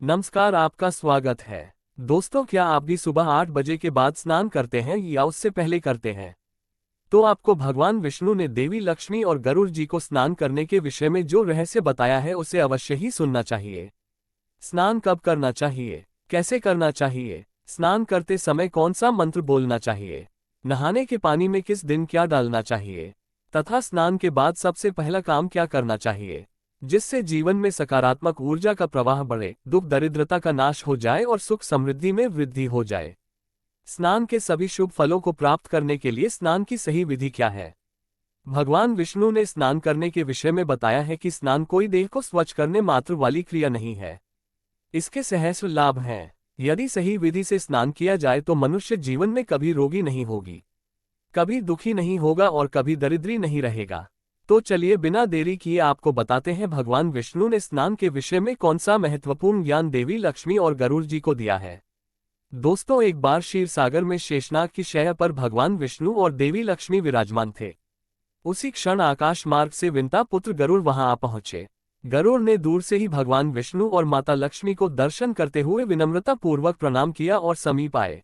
नमस्कार, आपका स्वागत है। दोस्तों, क्या आप भी सुबह 8 बजे के बाद स्नान करते हैं या उससे पहले करते हैं? तो आपको भगवान विष्णु ने देवी लक्ष्मी और गरुड़ जी को स्नान करने के विषय में जो रहस्य बताया है उसे अवश्य ही सुनना चाहिए। स्नान कब करना चाहिए, कैसे करना चाहिए, स्नान करते समय कौन सा मंत्र बोलना चाहिए, नहाने के पानी में किस दिन क्या डालना चाहिए, तथा स्नान के बाद सबसे पहला काम क्या करना चाहिए जिससे जीवन में सकारात्मक ऊर्जा का प्रवाह बढ़े, दुख दरिद्रता का नाश हो जाए और सुख समृद्धि में वृद्धि हो जाए। स्नान के सभी शुभ फलों को प्राप्त करने के लिए स्नान की सही विधि क्या है? भगवान विष्णु ने स्नान करने के विषय में बताया है कि स्नान कोई देह को स्वच्छ करने मात्र वाली क्रिया नहीं है। इसके सहस्र लाभ हैं। यदि सही विधि से स्नान किया जाए तो मनुष्य जीवन में कभी रोगी नहीं होगी, कभी दुखी नहीं होगा और कभी दरिद्री नहीं रहेगा। तो चलिए बिना देरी किए आपको बताते हैं भगवान विष्णु ने स्नान के विषय में कौन सा महत्वपूर्ण ज्ञान देवी लक्ष्मी और गरुड़ जी को दिया है। दोस्तों, एक बार क्षीर सागर में शेषनाग की शैया पर भगवान विष्णु और देवी लक्ष्मी विराजमान थे। उसी क्षण आकाश मार्ग से विंता पुत्र गरुड़ वहां आ पहुंचे। गरुड़ ने दूर से ही भगवान विष्णु और माता लक्ष्मी को दर्शन करते हुए विनम्रता पूर्वक प्रणाम किया और समीप आए।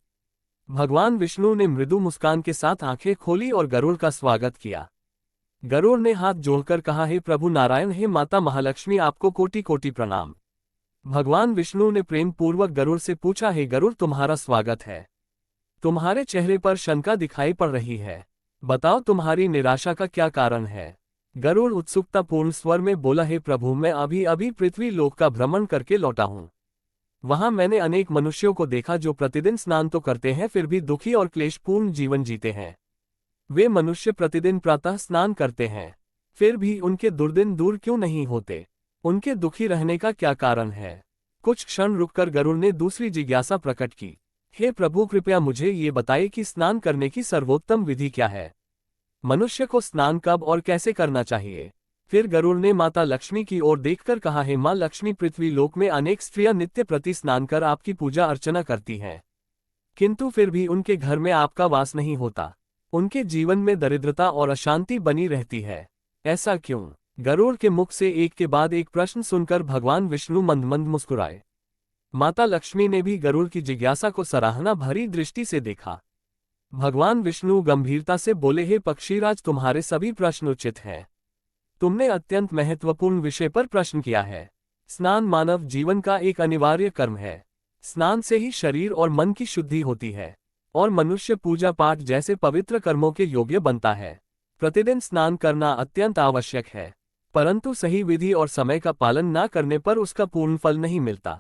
भगवान विष्णु ने मृदु मुस्कान के साथ आंखें खोली और गरुड़ का स्वागत किया। गरुड़ ने हाथ जोड़कर कहा, हे प्रभु नारायण, हे माता महालक्ष्मी, आपको कोटि कोटि प्रणाम। भगवान विष्णु ने प्रेम पूर्वक गरुड़ से पूछा, हे गरुड़, तुम्हारा स्वागत है। तुम्हारे चेहरे पर शंका दिखाई पड़ रही है, बताओ तुम्हारी निराशा का क्या कारण है? गरुड़ उत्सुकतापूर्ण स्वर में बोला, हे प्रभु, मैं अभी अभी पृथ्वी लोक का भ्रमण करके लौटा हूँ। वहां मैंने अनेक मनुष्यों को देखा जो प्रतिदिन स्नान तो करते हैं फिर भी दुखी और क्लेशपूर्ण जीवन जीते हैं। वे मनुष्य प्रतिदिन प्रातः स्नान करते हैं, फिर भी उनके दुर्दिन दूर क्यों नहीं होते? उनके दुखी रहने का क्या कारण है? कुछ क्षण रुककर गरुड़ ने दूसरी जिज्ञासा प्रकट की, हे प्रभु, कृपया मुझे ये बताइए कि स्नान करने की सर्वोत्तम विधि क्या है? मनुष्य को स्नान कब और कैसे करना चाहिए? फिर गरुड़ ने माता लक्ष्मी की ओर देखकर कहा, हे माँ लक्ष्मी, पृथ्वी लोक में अनेक स्त्रियां नित्य प्रति स्नान कर आपकी पूजा अर्चना करती हैं, किंतु फिर भी उनके घर में आपका वास नहीं होता। उनके जीवन में दरिद्रता और अशांति बनी रहती है। ऐसा क्यों? गरुड़ के मुख से एक के बाद एक प्रश्न सुनकर भगवान विष्णु मंद मंद मुस्कुराए। माता लक्ष्मी ने भी गरुड़ की जिज्ञासा को सराहना भरी दृष्टि से देखा। भगवान विष्णु गंभीरता से बोले, हे पक्षीराज, तुम्हारे सभी प्रश्न उचित हैं। तुमने अत्यंत महत्वपूर्ण विषय पर प्रश्न किया है। स्नान मानव जीवन का एक अनिवार्य कर्म है। स्नान से ही शरीर और मन की शुद्धि होती है और मनुष्य पूजा पाठ जैसे पवित्र कर्मों के योग्य बनता है। प्रतिदिन स्नान करना अत्यंत आवश्यक है, परंतु सही विधि और समय का पालन न करने पर उसका पूर्ण फल नहीं मिलता।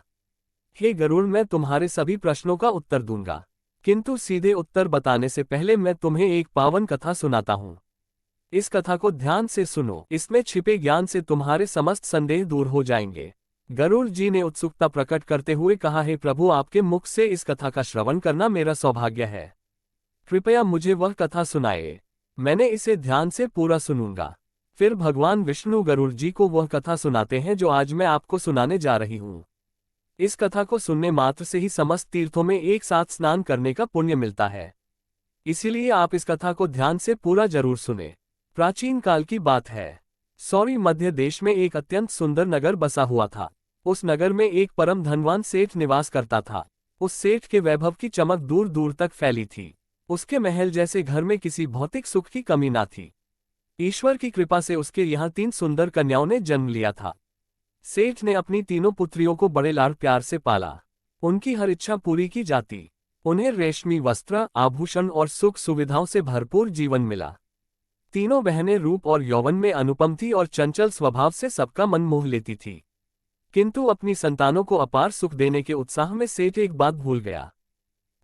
हे गरुड़, मैं तुम्हारे सभी प्रश्नों का उत्तर दूंगा, किंतु सीधे उत्तर बताने से पहले मैं तुम्हें एक पावन कथा सुनाता हूँ। इस कथा को ध्यान से सुनो, इसमें छिपे ज्ञान से तुम्हारे समस्त संदेह दूर हो जाएंगे। गरुड़ जी ने उत्सुकता प्रकट करते हुए कहा, हे प्रभु, आपके मुख से इस कथा का श्रवण करना मेरा सौभाग्य है। कृपया मुझे वह कथा सुनाइए, मैंने इसे ध्यान से पूरा सुनूंगा। फिर भगवान विष्णु गरुड़ जी को वह कथा सुनाते हैं जो आज मैं आपको सुनाने जा रही हूँ। इस कथा को सुनने मात्र से ही समस्त तीर्थों में एक साथ स्नान करने का पुण्य मिलता है, इसीलिए आप इस कथा को ध्यान से पूरा जरूर सुने। प्राचीन काल की बात है। सौरी मध्य देश में एक अत्यंत सुंदर नगर बसा हुआ था। उस नगर में एक परम धनवान सेठ निवास करता था। उस सेठ के वैभव की चमक दूर दूर तक फैली थी। उसके महल जैसे घर में किसी भौतिक सुख की कमी ना थी। ईश्वर की कृपा से उसके यहाँ 3 सुंदर कन्याओं ने जन्म लिया था। सेठ ने अपनी तीनों पुत्रियों को बड़े लाड़ प्यार से पाला। उनकी हर इच्छा पूरी की जाती। उन्हें रेशमी वस्त्र, आभूषण और सुख सुविधाओं से भरपूर जीवन मिला। तीनों बहनें रूप और यौवन में अनुपम थी और चंचल स्वभाव से सबका मन मोह लेती थी। किंतु अपनी संतानों को अपार सुख देने के उत्साह में सेठ एक बात भूल गया।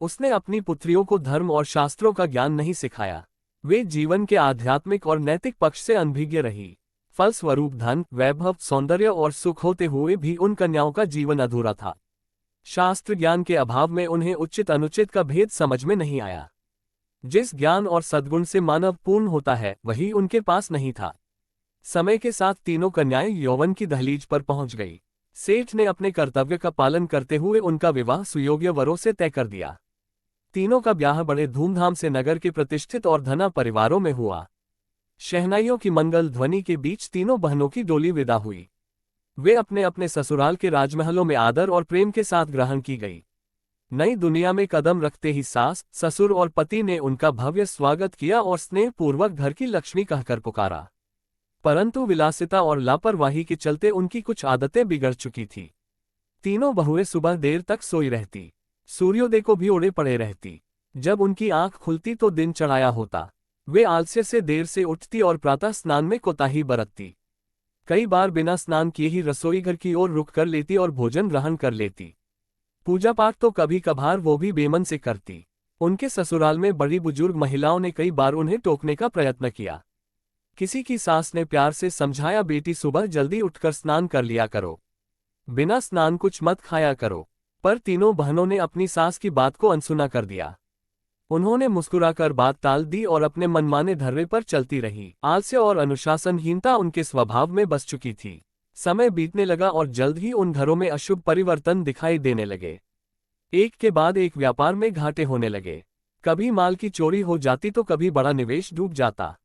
उसने अपनी पुत्रियों को धर्म और शास्त्रों का ज्ञान नहीं सिखाया। वे जीवन के आध्यात्मिक और नैतिक पक्ष से अनभिज्ञ रही। फलस्वरूप धन, वैभव, सौंदर्य और सुख होते हुए भी उन कन्याओं का जीवन अधूरा था। शास्त्र ज्ञान के अभाव में उन्हें उचित अनुचित का भेद समझ में नहीं आया। जिस ज्ञान और सद्गुण से मानव पूर्ण होता है वही उनके पास नहीं था। समय के साथ तीनों कन्याएं यौवन की दहलीज पर पहुंच गई। सेठ ने अपने कर्तव्य का पालन करते हुए उनका विवाह सुयोग्य वरों से तय कर दिया। तीनों का ब्याह बड़े धूमधाम से नगर के प्रतिष्ठित और धना परिवारों में हुआ। शहनाइयों की मंगल ध्वनि के बीच तीनों बहनों की डोली विदा हुई। वे अपने अपने ससुराल के राजमहलों में आदर और प्रेम के साथ ग्रहण की गई। नई दुनिया में कदम रखते ही सास, ससुर और पति ने उनका भव्य स्वागत किया और स्नेहपूर्वक घर की लक्ष्मी कहकर पुकारा। परंतु विलासिता और लापरवाही के चलते उनकी कुछ आदतें बिगड़ चुकी थी। तीनों बहुएं सुबह देर तक सोई रहती, सूर्योदय को भी ओढ़े पड़े रहती। जब उनकी आंख खुलती तो दिन चढ़ाया होता। वे आलस्य से देर से उठती और प्रातः स्नान में कोताही बरतती। कई बार बिना स्नान किए ही रसोई घर की ओर रुख कर लेती और भोजन ग्रहण कर लेती। पूजा पाठ तो कभी कभार वो भी बेमन से करती। उनके ससुराल में बड़ी बुजुर्ग महिलाओं ने कई बार उन्हें टोकने का प्रयत्न किया। किसी की सास ने प्यार से समझाया, बेटी सुबह जल्दी उठकर स्नान कर लिया करो, बिना स्नान कुछ मत खाया करो। पर तीनों बहनों ने अपनी सास की बात को अनसुना कर दिया। उन्होंने मुस्कुराकर बात टाल दी और अपने मनमाने धर्रे पर चलती रही। आलस्य और अनुशासनहीनता उनके स्वभाव में बस चुकी थी। समय बीतने लगा और जल्द ही उन घरों में अशुभ परिवर्तन दिखाई देने लगे। एक के बाद एक व्यापार में घाटे होने लगे। कभी माल की चोरी हो जाती तो कभी बड़ा निवेश डूब जाता।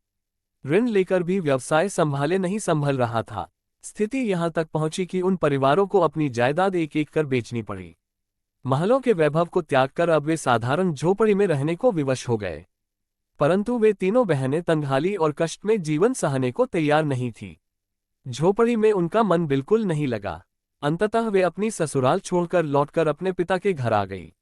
ऋण लेकर भी व्यवसाय संभाले नहीं संभल रहा था। स्थिति यहां तक पहुंची कि उन परिवारों को अपनी जायदाद एक एक कर बेचनी पड़ी। महलों के वैभव को त्याग कर अब वे साधारण झोपड़ी में रहने को विवश हो गए। परंतु वे तीनों बहनें तंगहाली और कष्ट में जीवन सहने को तैयार नहीं थी। झोपड़ी में उनका मन बिल्कुल नहीं लगा। अंततः वे अपनी ससुराल छोड़कर लौटकर अपने पिता के घर आ गई।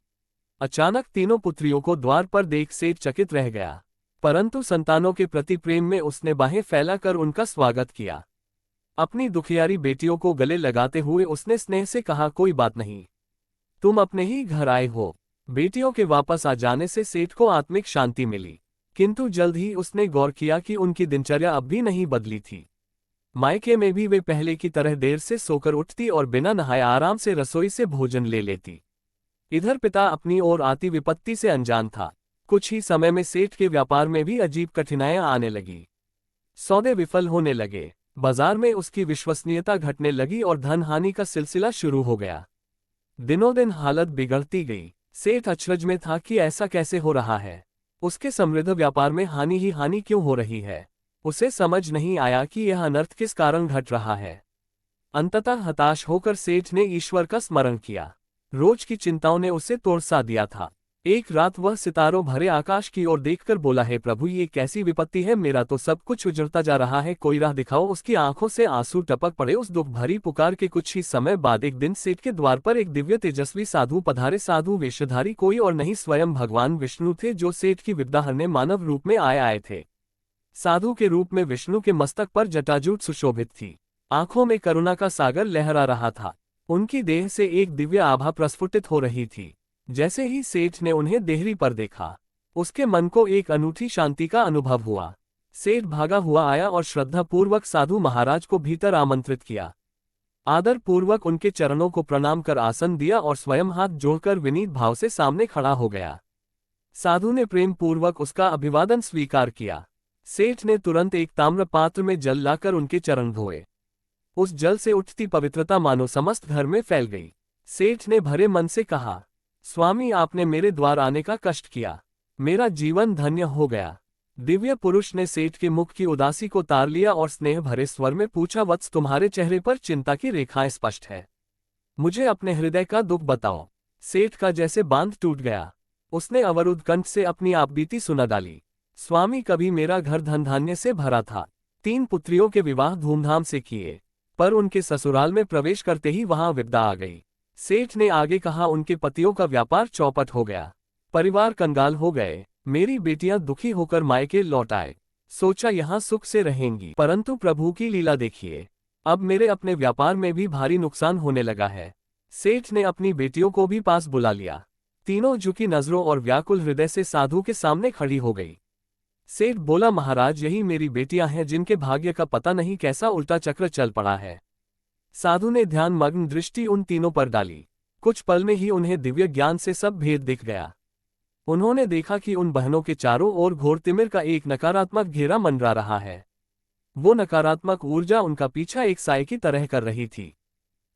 अचानक तीनों पुत्रियों को द्वार पर देख सेठ चकित रह गया, परंतु संतानों के प्रति प्रेम में उसने बाहें फैलाकर उनका स्वागत किया। अपनी दुखियारी बेटियों को गले लगाते हुए उसने स्नेह से कहा, कोई बात नहीं, तुम अपने ही घर आए हो। बेटियों के वापस आ जाने से सेठ को आत्मिक शांति मिली, किंतु जल्द ही उसने गौर किया कि उनकी दिनचर्या अब भी नहीं बदली थी। मायके में भी वे पहले की तरह देर से सोकर उठती और बिना नहाए आराम से रसोई से भोजन ले लेती। इधर पिता अपनी ओर आती विपत्ति से अनजान था। कुछ ही समय में सेठ के व्यापार में भी अजीब कठिनाइयां आने लगी। सौदे विफल होने लगे, बाजार में उसकी विश्वसनीयता घटने लगी और धन हानि का सिलसिला शुरू हो गया। दिनों दिन हालत बिगड़ती गई। सेठ अचरज में था कि ऐसा कैसे हो रहा है। उसके समृद्ध व्यापार में हानि ही हानि क्यों हो रही है। उसे समझ नहीं आया कि यह अनर्थ किस कारण घट रहा है। अंततः हताश होकर सेठ ने ईश्वर का स्मरण किया। रोज की चिंताओं ने उसे तोड़सा दिया था। एक रात वह सितारों भरे आकाश की ओर देखकर बोला, है प्रभु, ये कैसी विपत्ति है, मेरा तो सब कुछ उजड़ता जा रहा है, कोई राह दिखाओ। उसकी आंखों से आंसू टपक पड़े। उस दुख भरी पुकार के कुछ ही समय बाद एक दिन सेठ के द्वार पर एक दिव्य तेजस्वी साधु पधारे। साधु वेशधारी कोई और नहीं, स्वयं भगवान विष्णु थे, जो सेठ की विपदा हरने मानव रूप में आए थे। साधु के रूप में विष्णु के मस्तक पर जटाजूट सुशोभित थी। आंखों में करुणा का सागर लहरा रहा था। उनकी देह से एक दिव्य आभा प्रस्फुटित हो रही थी। जैसे ही सेठ ने उन्हें देहरी पर देखा, उसके मन को एक अनूठी शांति का अनुभव हुआ। सेठ भागा हुआ आया और श्रद्धापूर्वक साधु महाराज को भीतर आमंत्रित किया। आदर पूर्वक उनके चरणों को प्रणाम कर आसन दिया और स्वयं हाथ जोड़कर विनीत भाव से सामने खड़ा हो गया। साधु ने प्रेम पूर्वक उसका अभिवादन स्वीकार किया। सेठ ने तुरंत एक ताम्र पात्र में जल लाकर उनके चरण धोए। उस जल से उठती पवित्रता मानो समस्त घर में फैल गई। सेठ ने भरे मन से कहा, स्वामी, आपने मेरे द्वार आने का कष्ट किया, मेरा जीवन धन्य हो गया। दिव्य पुरुष ने सेठ के मुख की उदासी को तार लिया और स्नेह भरे स्वर में पूछा, वत्स, तुम्हारे चेहरे पर चिंता की रेखाएं स्पष्ट है, मुझे अपने हृदय का दुख बताओ। सेठ का जैसे बांध टूट गया। उसने अवरुद्ध कंठ से अपनी आपबीती सुना डाली। स्वामी, कभी मेरा घर धन धान्य से भरा था। 3 पुत्रियों के विवाह धूमधाम से किए, पर उनके ससुराल में प्रवेश करते ही वहां विपदा आ गई। सेठ ने आगे कहा, उनके पतियों का व्यापार चौपट हो गया, परिवार कंगाल हो गए। मेरी बेटियां दुखी होकर मायके लौट आए। सोचा यहां सुख से रहेंगी, परंतु प्रभु की लीला देखिए, अब मेरे अपने व्यापार में भी भारी नुकसान होने लगा है। सेठ ने अपनी बेटियों को भी पास बुला लिया। तीनों झुकी नजरों और व्याकुल हृदय से साधु के सामने खड़ी हो गई। सेठ बोला, महाराज, यही मेरी बेटियां हैं जिनके भाग्य का पता नहीं कैसा उल्टा चक्र चल पड़ा है। साधु ने ध्यान मग्न दृष्टि उन तीनों पर डाली। कुछ पल में ही उन्हें दिव्य ज्ञान से सब भेद दिख गया। उन्होंने देखा कि उन बहनों के चारों ओर घोर तिमिर का एक नकारात्मक घेरा मंडरा रहा है। वो नकारात्मक ऊर्जा उनका पीछा एक साए की तरह कर रही थी।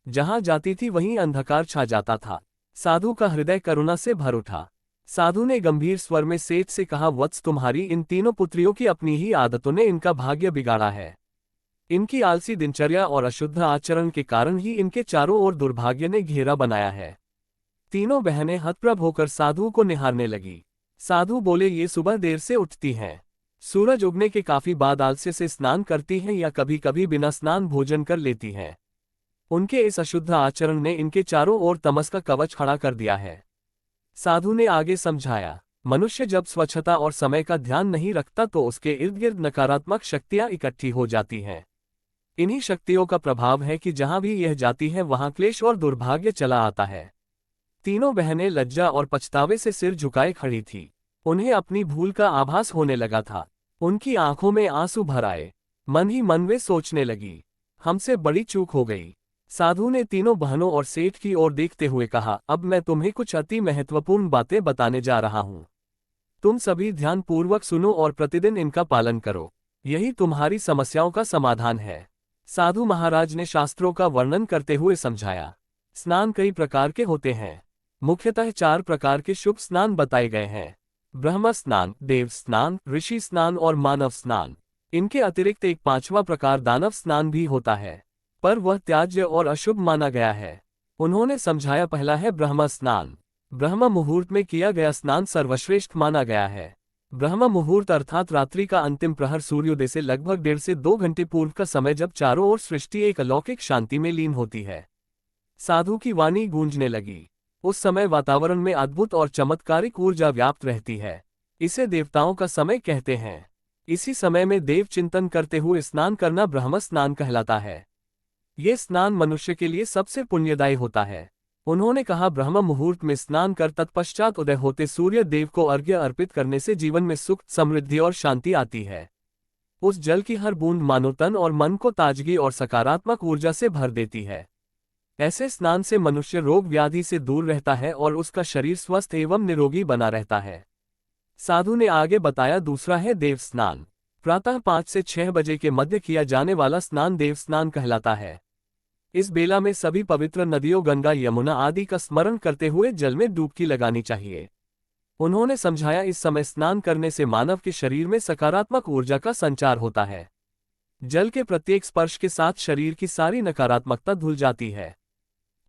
जहां जाती थी वहीं अंधकार छा जाता था। साधु का हृदय करुणा से भर उठा। साधु ने गंभीर स्वर में सेठ से कहा, वत्स, तुम्हारी इन तीनों पुत्रियों की अपनी ही आदतों ने इनका भाग्य बिगाड़ा है। इनकी आलसी दिनचर्या और अशुद्ध आचरण के कारण ही इनके चारों ओर दुर्भाग्य ने घेरा बनाया है। तीनों बहनें हतप्रभ होकर साधु को निहारने लगी। साधु बोले, ये सुबह देर से उठती हैं, सूरज उगने के काफी बाद आलस्य से स्नान करती हैं या कभी कभी बिना स्नान भोजन कर लेती हैं। उनके इस अशुद्ध आचरण ने इनके चारों ओर तमस का कवच खड़ा कर दिया है। साधु ने आगे समझाया, मनुष्य जब स्वच्छता और समय का ध्यान नहीं रखता तो उसके इर्द गिर्द नकारात्मक शक्तियां इकट्ठी हो जाती हैं। इन्हीं शक्तियों का प्रभाव है कि जहां भी यह जाती है वहां क्लेश और दुर्भाग्य चला आता है। तीनों बहनें लज्जा और पछतावे से सिर झुकाए खड़ी थी। उन्हें अपनी भूल का आभास होने लगा था। उनकी आंखों में आंसू भर आए। मन ही मन वे सोचने लगी, हमसे बड़ी चूक हो गई। साधु ने तीनों बहनों और सेठ की ओर देखते हुए कहा, अब मैं तुम्हें कुछ अति महत्वपूर्ण बातें बताने जा रहा हूं। तुम सभी ध्यानपूर्वक सुनो और प्रतिदिन इनका पालन करो। यही तुम्हारी समस्याओं का समाधान है। साधु महाराज ने शास्त्रों का वर्णन करते हुए समझाया। स्नान कई प्रकार के होते हैं। मुख्यतः 4 प्रकार के शुभ स्नान बताए गए हैं: ब्रह्म स्नान, देव स्नान, ऋषि स्नान और मानव स्नान। इनके अतिरिक्त एक 5वां प्रकार दानव स्नान भी होता है, पर वह त्याज्य और अशुभ माना गया है। उन्होंने समझाया, पहला है ब्रह्म स्नान। ब्रह्म मुहूर्त में किया गया स्नान सर्वश्रेष्ठ माना गया है। ब्रह्म मुहूर्त अर्थात रात्रि का अंतिम प्रहर सूर्योदय से लगभग 1.5 से 2 घंटे पूर्व का समय, जब चारों ओर सृष्टि एक अलौकिक शांति में लीन होती है। साधु की वाणी गूंजने लगी। उस समय वातावरण में अद्भुत और चमत्कारिक ऊर्जा व्याप्त रहती है। इसे देवताओं का समय कहते हैं। इसी समय में देव चिंतन करते हुए स्नान करना ब्रह्म स्नान कहलाता है। ये स्नान मनुष्य के लिए सबसे पुण्यदायी होता है। उन्होंने कहा, ब्रह्म मुहूर्त में स्नान कर तत्पश्चात उदय होते सूर्य देव को अर्घ्य अर्पित करने से जीवन में सुख, समृद्धि और शांति आती है। उस जल की हर बूंद मानो तन और मन को ताजगी और सकारात्मक ऊर्जा से भर देती है। ऐसे स्नान से मनुष्य रोग व्याधि से दूर रहता है और उसका शरीर स्वस्थ एवं निरोगी बना रहता है। साधु ने आगे बताया, दूसरा है देव स्नान। प्रातः 5 से 6 बजे के मध्य किया जाने वाला स्नान देव स्नान कहलाता है। इस बेला में सभी पवित्र नदियों गंगा, यमुना आदि का स्मरण करते हुए जल में डुबकी लगानी चाहिए। उन्होंने समझाया, इस समय स्नान करने से मानव के शरीर में सकारात्मक ऊर्जा का संचार होता है। जल के प्रत्येक स्पर्श के साथ शरीर की सारी नकारात्मकता धुल जाती है।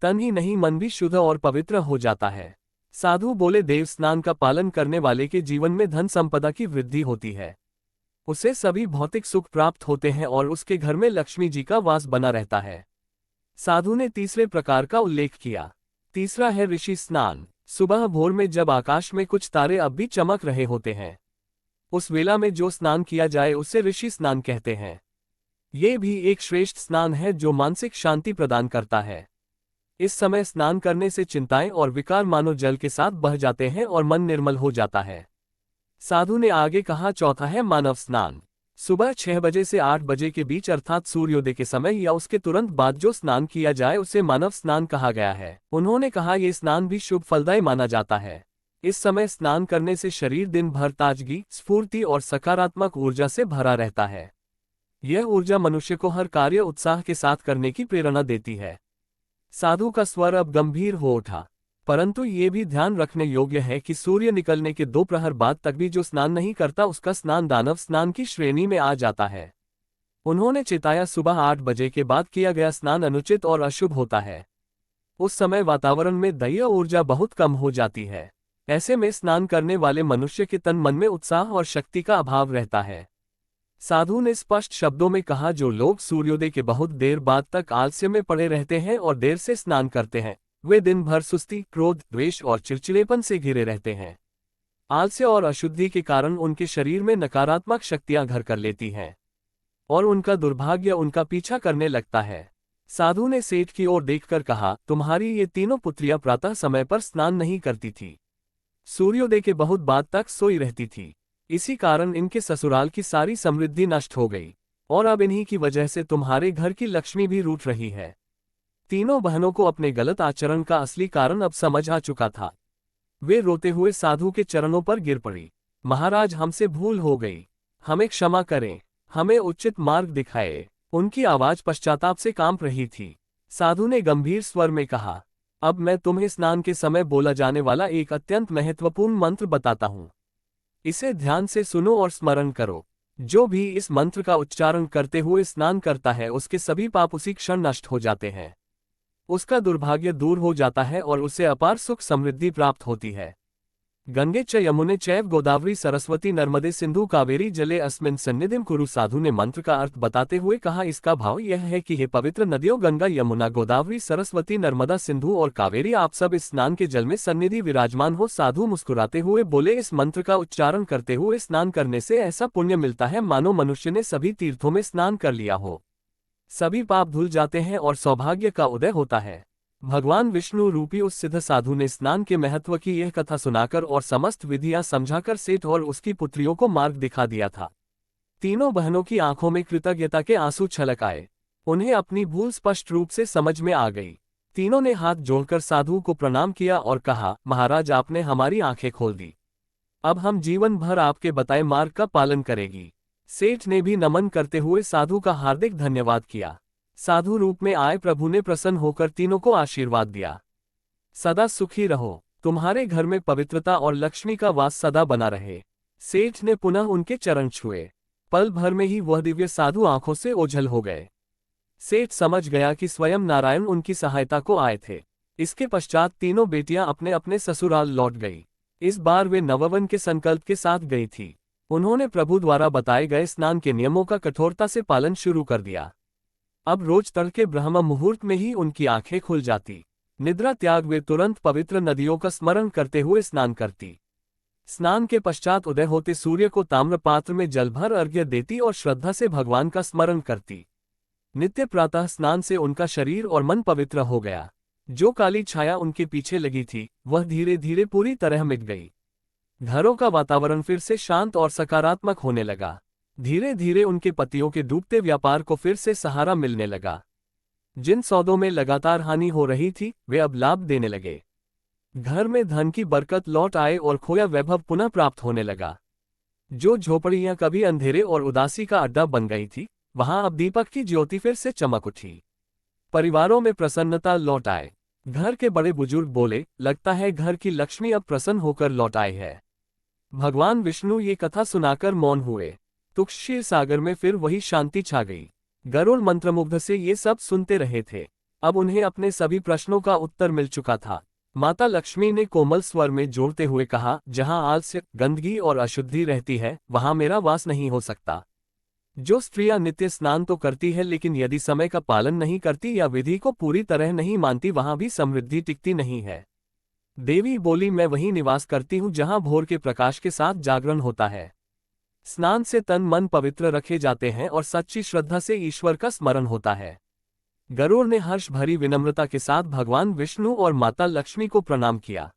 तन ही नहीं, मन भी शुद्ध और पवित्र हो जाता है। साधु बोले, देव स्नान का पालन करने वाले के जीवन में धन संपदा की वृद्धि होती है। उसे सभी भौतिक सुख प्राप्त होते हैं और उसके घर में लक्ष्मी जी का वास बना रहता है। साधु ने तीसरे प्रकार का उल्लेख किया। तीसरा है ऋषि स्नान। सुबह भोर में जब आकाश में कुछ तारे अब भी चमक रहे होते हैं, उस वेला में जो स्नान किया जाए उसे ऋषि स्नान कहते हैं। ये भी एक श्रेष्ठ स्नान है जो मानसिक शांति प्रदान करता है। इस समय स्नान करने से चिंताएं और विकार मानो जल के साथ बह जाते हैं और मन निर्मल हो जाता है। साधु ने आगे कहा, चौथा है मानव स्नान। सुबह 6 बजे से 8 बजे के बीच अर्थात सूर्योदय के समय या उसके तुरंत बाद जो स्नान किया जाए उसे मानव स्नान कहा गया है। उन्होंने कहा, यह स्नान भी शुभ फलदायी माना जाता है। इस समय स्नान करने से शरीर दिन भर ताजगी, स्फूर्ति और सकारात्मक ऊर्जा से भरा रहता है। यह ऊर्जा मनुष्य को हर कार्य उत्साह के साथ करने की प्रेरणा देती है। साधु का स्वर अब गंभीर हो उठा, परंतु ये भी ध्यान रखने योग्य है कि सूर्य निकलने के 2 प्रहर बाद तक भी जो स्नान नहीं करता उसका स्नान दानव स्नान की श्रेणी में आ जाता है। उन्होंने चेताया, सुबह 8 बजे के बाद किया गया स्नान अनुचित और अशुभ होता है। उस समय वातावरण में दैवीय ऊर्जा बहुत कम हो जाती है। ऐसे में स्नान करने वाले मनुष्य के तन मन में उत्साह और शक्ति का अभाव रहता है। साधु ने स्पष्ट शब्दों में कहा, जो लोग सूर्योदय के बहुत देर बाद तक आलस्य में पड़े रहते हैं और देर से स्नान करते हैं, वे दिन भर सुस्ती, क्रोध, द्वेष और चिड़चिड़ेपन से घिरे रहते हैं। आलस्य और अशुद्धि के कारण उनके शरीर में नकारात्मक शक्तियां घर कर लेती हैं और उनका दुर्भाग्य उनका पीछा करने लगता है। साधु ने सेठ की ओर देखकर कहा, तुम्हारी ये तीनों पुत्रियां प्रातः समय पर स्नान नहीं करती थी, सूर्योदय के बहुत बाद तक सोई रहती थी। इसी कारण इनके ससुराल की सारी समृद्धि नष्ट हो गई और अब इन्हीं की वजह से तुम्हारे घर की लक्ष्मी भी रूठ रही है। तीनों बहनों को अपने गलत आचरण का असली कारण अब समझ आ चुका था। वे रोते हुए साधु के चरणों पर गिर पड़ी। महाराज, हमसे भूल हो गई, हमें क्षमा करें, हमें उचित मार्ग दिखाए। उनकी आवाज पश्चाताप से कांप रही थी। साधु ने गंभीर स्वर में कहा, अब मैं तुम्हें स्नान के समय बोला जाने वाला एक अत्यंत महत्वपूर्ण मंत्र बताता हूं। इसे ध्यान से सुनो और स्मरण करो। जो भी इस मंत्र का उच्चारण करते हुए स्नान करता है उसके सभी पाप उसी क्षण नष्ट हो जाते हैं। उसका दुर्भाग्य दूर हो जाता है और उसे अपार सुख समृद्धि प्राप्त होती है। गंगे च यमुने चैव गोदावरी सरस्वती नर्मदे सिंधु कावेरी जले अस्मिन् सन्निधिं कुरु। साधु ने मंत्र का अर्थ बताते हुए कहा, इसका भाव यह है कि हे पवित्र नदियों गंगा यमुना गोदावरी सरस्वती नर्मदा सिंधु और कावेरी, आप सब इस स्नान के जल में सन्निधि विराजमान हो। साधु मुस्कुराते हुए बोले, इस मंत्र का उच्चारण करते हुए स्नान करने से ऐसा पुण्य मिलता है मानो मनुष्य ने सभी तीर्थों में स्नान कर लिया हो। सभी पाप धुल जाते हैं और सौभाग्य का उदय होता है। भगवान विष्णु रूपी उस सिद्ध साधु ने स्नान के महत्व की यह कथा सुनाकर और समस्त विधियां समझाकर सेठ और उसकी पुत्रियों को मार्ग दिखा दिया था। तीनों बहनों की आंखों में कृतज्ञता के आंसू छलक आए। उन्हें अपनी भूल स्पष्ट रूप से समझ में आ गई। तीनों ने हाथ जोड़कर साधु को प्रणाम किया और कहा, महाराज, आपने हमारी आंखें खोल दी। अब हम जीवन भर आपके बताए मार्ग का पालन करेगी। सेठ ने भी नमन करते हुए साधु का हार्दिक धन्यवाद किया। साधु रूप में आए प्रभु ने प्रसन्न होकर तीनों को आशीर्वाद दिया। सदा सुखी रहो, तुम्हारे घर में पवित्रता और लक्ष्मी का वास सदा बना रहे। सेठ ने पुनः उनके चरण छुए। पल भर में ही वह दिव्य साधु आंखों से ओझल हो गए। सेठ समझ गया कि स्वयं नारायण उनकी सहायता को आए थे। इसके पश्चात तीनों बेटियां अपने अपने ससुराल लौट गई। इस बार वे नववन के संकल्प के साथ गई थी। उन्होंने प्रभु द्वारा बताए गए स्नान के नियमों का कठोरता से पालन शुरू कर दिया। अब रोज तड़के ब्रह्म मुहूर्त में ही उनकी आंखें खुल जाती। निद्रा त्याग वे तुरंत पवित्र नदियों का स्मरण करते हुए स्नान करती। स्नान के पश्चात उदय होते सूर्य को ताम्र पात्र में जल भर अर्घ्य देती और श्रद्धा से भगवान का स्मरण करती। नित्य प्रातः स्नान से उनका शरीर और मन पवित्र हो गया। जो काली छाया उनके पीछे लगी थी वह धीरे धीरे पूरी तरह मिट गई। घरों का वातावरण फिर से शांत और सकारात्मक होने लगा। धीरे धीरे उनके पतियों के डूबते व्यापार को फिर से सहारा मिलने लगा। जिन सौदों में लगातार हानि हो रही थी वे अब लाभ देने लगे। घर में धन की बरकत लौट आए और खोया वैभव पुनः प्राप्त होने लगा। जो झोपड़ियां कभी अंधेरे और उदासी का अड्डा बन गई थी वहां अब दीपक की ज्योति फिर से चमक उठी। परिवारों में प्रसन्नता लौट आए। घर के बड़े बुजुर्ग बोले, लगता है घर की लक्ष्मी अब प्रसन्न होकर लौट आई है। भगवान विष्णु ये कथा सुनाकर मौन हुए। तुक्षशीर सागर में फिर वही शांति छा गई। गरुड़ मंत्रमुग्ध से ये सब सुनते रहे थे। अब उन्हें अपने सभी प्रश्नों का उत्तर मिल चुका था। माता लक्ष्मी ने कोमल स्वर में जोड़ते हुए कहा, जहां आलस्य, गंदगी और अशुद्धि रहती है वहां मेरा वास नहीं हो सकता। जो स्त्रियां नित्य स्नान तो करती है लेकिन यदि समय का पालन नहीं करती या विधि को पूरी तरह नहीं मानती वहां भी समृद्धि टिकती नहीं है। देवी बोली, मैं वहीं निवास करती हूँ जहां भोर के प्रकाश के साथ जागरण होता है। स्नान से तन मन पवित्र रखे जाते हैं और सच्ची श्रद्धा से ईश्वर का स्मरण होता है। गरुड़ ने हर्ष भरी विनम्रता के साथ भगवान विष्णु और माता लक्ष्मी को प्रणाम किया।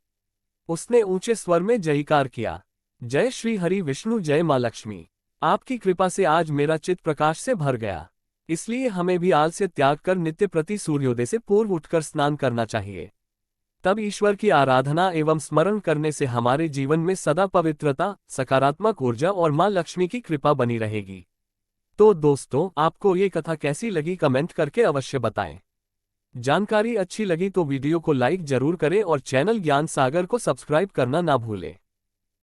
उसने ऊंचे स्वर में जयकार किया, जय श्री हरि विष्णु, जय मां लक्ष्मी। आपकी कृपा से आज मेरा चित्त प्रकाश से भर गया। इसलिए हमें भी आलस्य त्याग कर नित्य प्रति सूर्योदय से पूर्व उठकर स्नान करना चाहिए। तब ईश्वर की आराधना एवं स्मरण करने से हमारे जीवन में सदा पवित्रता, सकारात्मक ऊर्जा और मां लक्ष्मी की कृपा बनी रहेगी। तो दोस्तों, आपको ये कथा कैसी लगी कमेंट करके अवश्य बताएं। जानकारी अच्छी लगी तो वीडियो को लाइक जरूर करें और चैनल ज्ञान सागर को सब्सक्राइब करना ना भूलें।